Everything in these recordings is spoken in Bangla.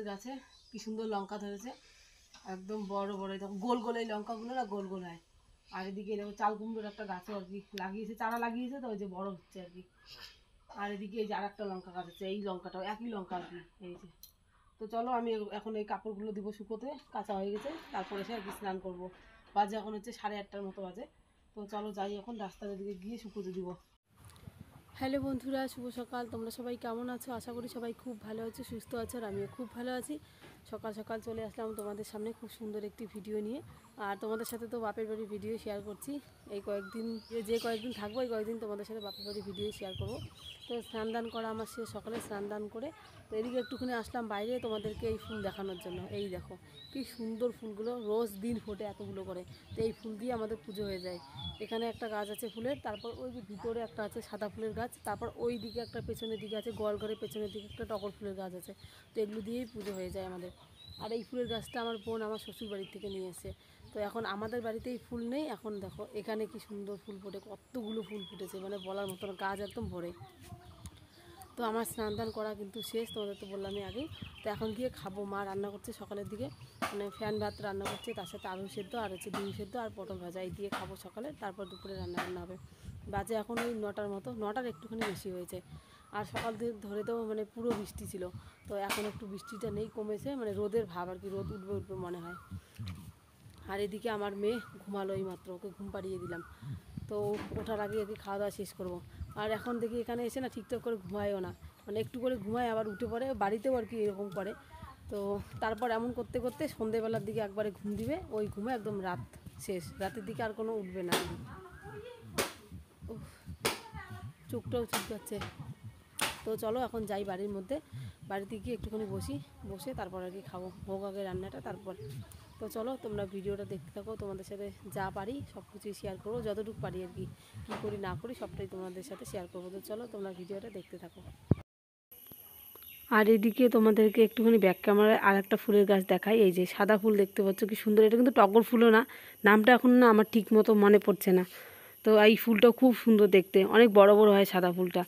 আমাদের গাছে কি সুন্দর লঙ্কা ধরেছে, একদম বড় বড়, দেখো গোল গোল এই লঙ্কাগুলো না গোল গোল হয়। আর এদিকে দেখো চাল কুমড়োর একটা গাছও আর কি লাগিয়েছে, চারা লাগিয়েছে তো ওই যে বড় হচ্ছে আর কি। আর এদিকে এই যে আর একটা লঙ্কা গাছ আছে, এই লঙ্কাটাও একই লঙ্কা আর কি, এই যে। তো চলো আমি এখন এই কাপড়গুলো দিব শুকোতে, কাঁচা হয়ে গেছে, তারপরে এসে আর কি স্নান করবো। বাজে এখন হচ্ছে 8:30টার মতো বাজে। তো চলো যাই এখন রাস্তার দিকে গিয়ে শুকোতে দিব। হ্যালো বন্ধুরা, শুভ সকাল। তোমরা সবাই কেমন আছো? আশা করি সবাই খুব ভালো আছো, সুস্থ আছো, আর আমিও খুব ভালো আছি। সকাল সকাল চলে আসলাম তোমাদের সামনে খুব সুন্দর একটি ভিডিও নিয়ে। আর তোমাদের সাথে তো বাপের বাড়ির ভিডিও শেয়ার করছি। এই কয়েকদিন যে কয়েকদিন থাকবো, এই কয়েকদিন তোমাদের সাথে বাপের বাড়ির ভিডিও শেয়ার করবো। তো স্নান দান করা আমার শেষ, সকালে স্নান দান করে তো এদিকে একটুখানি আসলাম বাইরে তোমাদেরকে এই ফুল দেখানোর জন্য। এই দেখো কি সুন্দর ফুলগুলো, রোজ দিন ফোটে এতগুলো করে। তো এই ফুল দিয়ে আমাদের পুজো হয়ে যায়। এখানে একটা গাছ আছে ফুলের, তারপর ওই যে ভিতরে একটা আছে সাদা ফুলের গাছ, তারপর ওই দিকে একটা পেছনের দিকে আছে, গোয়াল ঘরের পেছনের দিকে একটা টগর ফুলের গাছ আছে। তো এগুলো দিয়েই পুজো হয়ে যায় আমাদের। আর এই ফুলের গাছটা আমার বোন আমার শ্বশুর বাড়ির থেকে নিয়ে এসে। তো এখন আমাদের বাড়িতেই ফুল নেই, এখন দেখো এখানে কি সুন্দর ফুল ফোটে, কতগুলো ফুল ফুটেছে, মানে বলার মতন, গাছ একদম ভরে। তো আমার স্নান দান করা কিন্তু শেষ, তোমাদের তো বললামই আগেই। তো এখন গিয়ে খাবো, মা রান্না করছে সকালের দিকে, মানে ফ্যান ভাত রান্না করছে, তার সাথে আলু সেদ্ধ আর হচ্ছে ডিম সেদ্ধ আর পটল ভাজা, এই দিয়ে খাবো সকালে। তারপর দুপুরে রান্না হবে। বাজে এখন ওই 9টার মতো, 9টার একটুখানি বেশি হয়েছে। আর সকাল ধরে তো মানে পুরো বৃষ্টি ছিল, তো এখন একটু বৃষ্টিটা নেই, কমেছে, মানে রোদের ভাব আর কি, রোদ উঠবে উঠবে মনে হয়। আর এদিকে আমার মেয়ে ঘুমালো এই মাত্র, ওকে ঘুম পাড়িয়ে দিলাম। তো ওঠার আগে আর কি খাওয়া দাওয়া শেষ করবো। আর এখন দেখি এখানে এসে না ঠিকঠাক করে ঘুমায়ও না, মানে একটু করে ঘুমায় আবার উঠে পড়ে, বাড়িতেও আর কি এরকম করে। তো তারপর এমন করতে করতে সন্ধেবেলার দিকে একবারে ঘুম দিবে, ওই ঘুমে একদম রাত শেষ, রাতের দিকে আর কোনো উঠবে না। চোখটাও চুলকাচ্ছে। তো চলো এখন যাই বাড়ির মধ্যে, বাড়িতে গিয়ে একটুখানি বসে তারপর আর কি খাবো, হোক আগে রান্নাটা তারপর। তো চলো তোমরা ভিডিওটা দেখতে থাকো, তোমাদের সাথে যা পারি সব কিছুই শেয়ার করবো, যতটুকু পারি আর কি, কী করি না করি সবটাই তোমাদের সাথে শেয়ার করবো। তো চলো তোমরা ভিডিওটা দেখতে থাকো। আর এদিকে তোমাদেরকে একটুখানি ব্যাক ক্যামেরায় আর একটা ফুলের গাছ দেখাই। এই যে সাদা ফুল দেখতে পাচ্ছ কি সুন্দর, এটা কিন্তু টগর ফুলও না, নামটা এখন না আমার ঠিক মতো মনে পড়ছে না। তো এই ফুলটাও খুব সুন্দর দেখতে, অনেক বড় বড় হয় সাদা ফুলটা।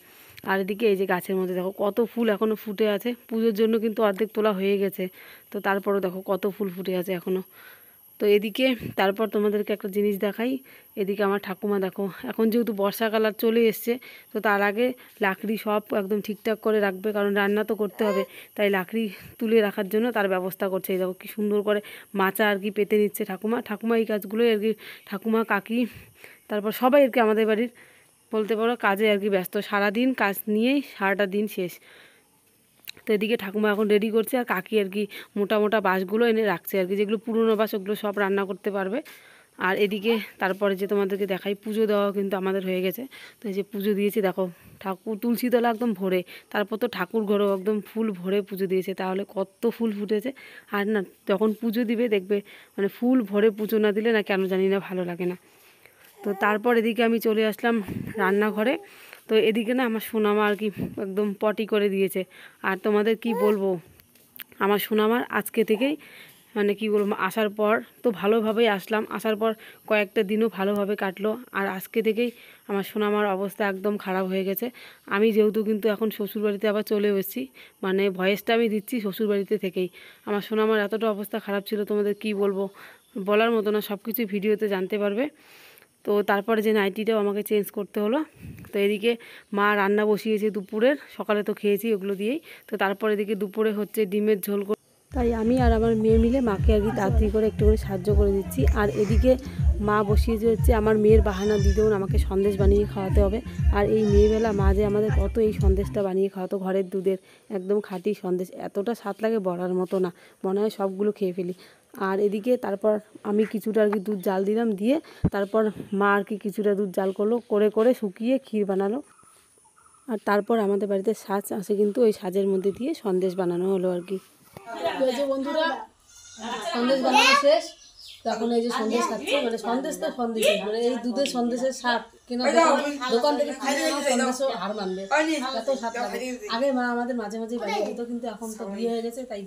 আর এদিকে এই যে গাছের মধ্যে দেখো কত ফুল এখনও ফুটে আছে, পুজোর জন্য কিন্তু অর্ধেক তোলা হয়ে গেছে। তো তারপরও দেখো কত ফুল ফুটে আছে এখনও। তো এদিকে তারপর তোমাদেরকে একটা জিনিস দেখাই। এদিকে আমার ঠাকুমা দেখো, এখন যেহেতু বর্ষাকাল আর চলে এসছে, তো তার আগে লাকড়ি সব একদম ঠিকঠাক করে রাখবে, কারণ রান্না তো করতে হবে, তাই লাকড়ি তুলে রাখার জন্য তার ব্যবস্থা করছে। এই দেখো কি সুন্দর করে মাচা আর কি পেতে নিচ্ছে ঠাকুমা এই কাজগুলোই আর কি, ঠাকুমা কাকি তারপর সবাই আর কি আমাদের বাড়ির বলতে পারো কাজে আর কি ব্যস্ত, সারাদিন কাজ নিয়েই সারাটা দিন শেষ। তো এদিকে ঠাকুমা এখন রেডি করছে, আর কাকি আর কি মোটা মোটা বাঁশগুলো এনে রাখছে আর কি, যেগুলো পুরনো বাঁশ ওগুলো সব রান্না করতে পারবে। আর এদিকে তারপরে যে তোমাদেরকে দেখাই, পুজো দেওয়া কিন্তু আমাদের হয়ে গেছে। তো এই যে পুজো দিয়েছি দেখো, ঠাকুর তুলসীতলা একদম ভরে, তারপর তো ঠাকুর ঘরেও একদম ফুল ভরে পুজো দিয়েছে, তাহলে কত ফুল ফুটেছে। আর না যখন পুজো দিবে দেখবে, মানে ফুল ভরে পুজো না দিলে না কেন জানি না ভালো লাগে না। তো তারপর এদিকে আমি চলে আসলাম রান্নাঘরে। তো এদিকে না আমার সোনামা আর কি একদম পটি করে দিয়েছে। আর তোমাদের কি বলবো, আমার সোনামার আজকে থেকেই মানে কি বলবো, আসার পর তো ভালোভাবেই আসলাম, আসার পর কয়েকটা দিনও ভালোভাবে কাটলো, আর আজকে থেকেই আমার সোনামার অবস্থা একদম খারাপ হয়ে গেছে। আমি যেহেতু কিন্তু এখন শ্বশুরবাড়িতে আবার চলে এসেছি, মানে ভয়েসটা আমি দিচ্ছি শ্বশুরবাড়িতে থেকেই। আমার সোনামার এতটা অবস্থা খারাপ ছিল, তোমাদের কি বলবো, বলার মতো না, সব কিছু ভিডিওতে জানতে পারবে। তো তারপরে যে নাইটিটাও আমাকে চেঞ্জ করতে হলো। তো এদিকে মা রান্না বসিয়েছে দুপুরের, সকালে তো খেয়েছি ওগুলো দিয়েই। তো তারপর এদিকে দুপুরে হচ্ছে ডিমের ঝোল, তাই আমি আর আমার মেয়ে মিলে মাকে আর কি তাড়াতাড়ি করে একটুখানি সাহায্য করে দিচ্ছি। আর এদিকে মা বসিয়েছে হচ্ছে আমার মেয়ের বাহানা দিতেও আমাকে সন্দেশ বানিয়ে খাওয়াতে হবে। আর এই মেয়েবেলা মা যে আমাদের কত এই সন্দেশটা বানিয়ে খাওয়াতো, ঘরের দুধের একদম খাঁটি সন্দেশ, এতটা স্বাদ লাগে বলার মতো না, মনে হয় সবগুলো খেয়ে ফেলি। আর এদিকে তারপর আমি কিছুটা আর কি দুধ জাল দিলাম, দিয়ে তারপর মা আর কি কিছুটা দুধ জাল করলো, করে করে শুকিয়ে ক্ষীর বানালো। আর তারপর আমাদের বাড়িতে সাজ আসে, কিন্তু ওই সাজের মধ্যে দিয়ে সন্দেশ বানানো হলো আর কি। এই যে বন্ধুরা সন্দেশ বানানো শেষ, তখন এই যে সন্দেশ খাচ্ছি, মানে সন্দেশ তো সন্দেশ, মানে এই দুধের সন্দেশের স্বাদ কেনা দোকান থেকে সন্দেশও হার মানবে, এত স্বাদ লাগে। আগে মা আমাদের মাঝে মাঝেই বানিয়ে দিত, কিন্তু এখন তো বিয়ে হয়ে গেছে তাই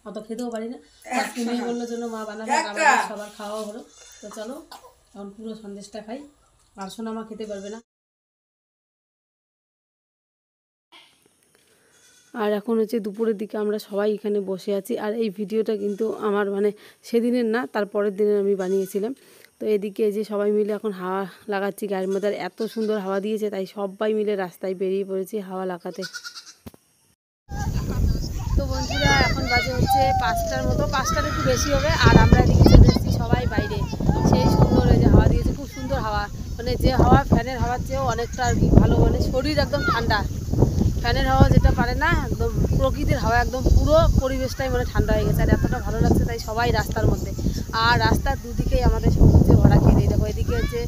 অত খেতেও পারি না। আজকে মেয়ে বললো জন্য মা বানাবে, আমাদের সবার খাওয়া হলো। তো চলো এখন পুরো সন্দেশটা খাই, আর সোনা মা খেতে পারবে না। আর এখন হচ্ছে দুপুরের দিকে আমরা সবাই এখানে বসে আছি। আর এই ভিডিওটা কিন্তু আমার মানে সেদিনের না, তার পরের দিনের আমি বানিয়েছিলাম। তো এদিকে যে সবাই মিলে এখন হাওয়া লাগাচ্ছি গায়ের মধ্যে, আর এত সুন্দর হাওয়া দিয়েছে তাই সবাই মিলে রাস্তায় বেরিয়ে পড়েছি হাওয়া লাগাতে। তো বন্ধুরা এখন বাজে হচ্ছে 5টার মতো, 5টার একটু বেশি হবে। আর আমরা এদিকে চলে এসেছি সবাই বাইরে। সেই সুন্দর এই যে হাওয়া দিয়েছে, খুব সুন্দর হাওয়া, মানে যে হাওয়া ফ্যানের হাওয়ার চেয়েও অনেকটা আর কি ভালো, মানে শরীর একদম ঠান্ডা। ফ্যানের হাওয়া যেটা পারে না, একদম প্রকৃতির হাওয়া, একদম পুরো পরিবেশটাই মানে ঠান্ডা হয়ে গেছে। আর এতটা ভালো লাগছে তাই সবাই রাস্তার মধ্যে। আর রাস্তার দুদিকেই আমাদের সবুজে ভরা ক্ষেত, এই দেখো এদিকে হচ্ছে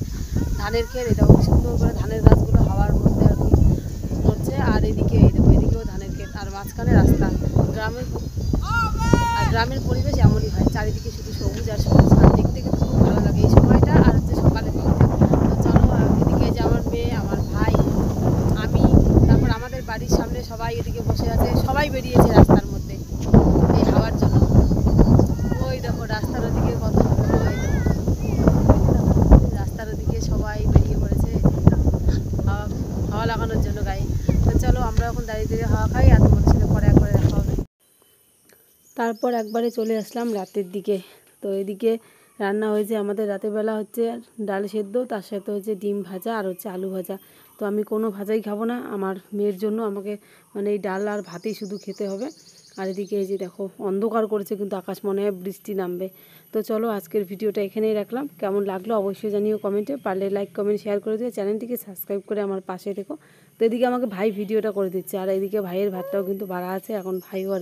ধানের ক্ষেত, এই দেখো সুন্দর করে ধানের গাছগুলো হাওয়ার মধ্যে আর কি করছে। আর এদিকে এই দেখো এদিকেও ধানের ক্ষেত, আর মাঝখানে রাস্তা। গ্রামের পরিবেশ এমনই হয়, চারিদিকে শুধু সবুজ আর সবুজ, আর দেখতে কিন্তু খুব ভালো লাগে এই সময়টা। আর হচ্ছে সকালের দিকটা। তো চলো, এদিকে যে আমার মেয়ে, আমার ভাই, আমি, তারপর আমাদের বাড়ির সামনে সবাই এদিকে বসে আছে, সবাই বেরিয়েছে রাস্তার মধ্যে এই হাওয়ার জন্য। ওই দেখো রাস্তার ওদিকে কত সুন্দর, ওই দেখো রাস্তার ওদিকে সবাই বেরিয়ে পড়েছে হাওয়া হাওয়া লাগানোর জন্য গায়ে। তো চলো আমরা এখন দাঁড়িয়ে দাঁড়িয়ে হাওয়া খাই, আর তোমাদের সাথে পরে একবারে দেখা হবে। তারপর একবারে চলে আসলাম রাতের দিকে। তো এদিকে রান্না হয়েছে আমাদের রাতের বেলা হচ্ছে ডাল সেদ্ধ, তার সাথে হচ্ছে ডিম ভাজা আর হচ্ছে আলু ভাজা। তো আমি কোনো ভাজাই খাবো না, আমার মেয়ের জন্য আমাকে মানে এই ডাল আর ভাতেই শুধু খেতে হবে। আর এদিকে এই যে দেখো অন্ধকার করেছে কিন্তু আকাশ, মনে হয় বৃষ্টি নামবে। তো চলো আজকের ভিডিওটা এখানেই রাখলাম, কেমন লাগলো অবশ্যই জানিও কমেন্টে, পারলে লাইক কমেন্ট শেয়ার করে দিও, চ্যানেলটিকে সাবস্ক্রাইব করে আমার পাশে থেকো। তো এদিকে আমাকে ভাই ভিডিওটা করে দিচ্ছে, আর এদিকে ভাইয়ের ভাতটাও কিন্তু বাড়া আছে, এখন ভাইও আর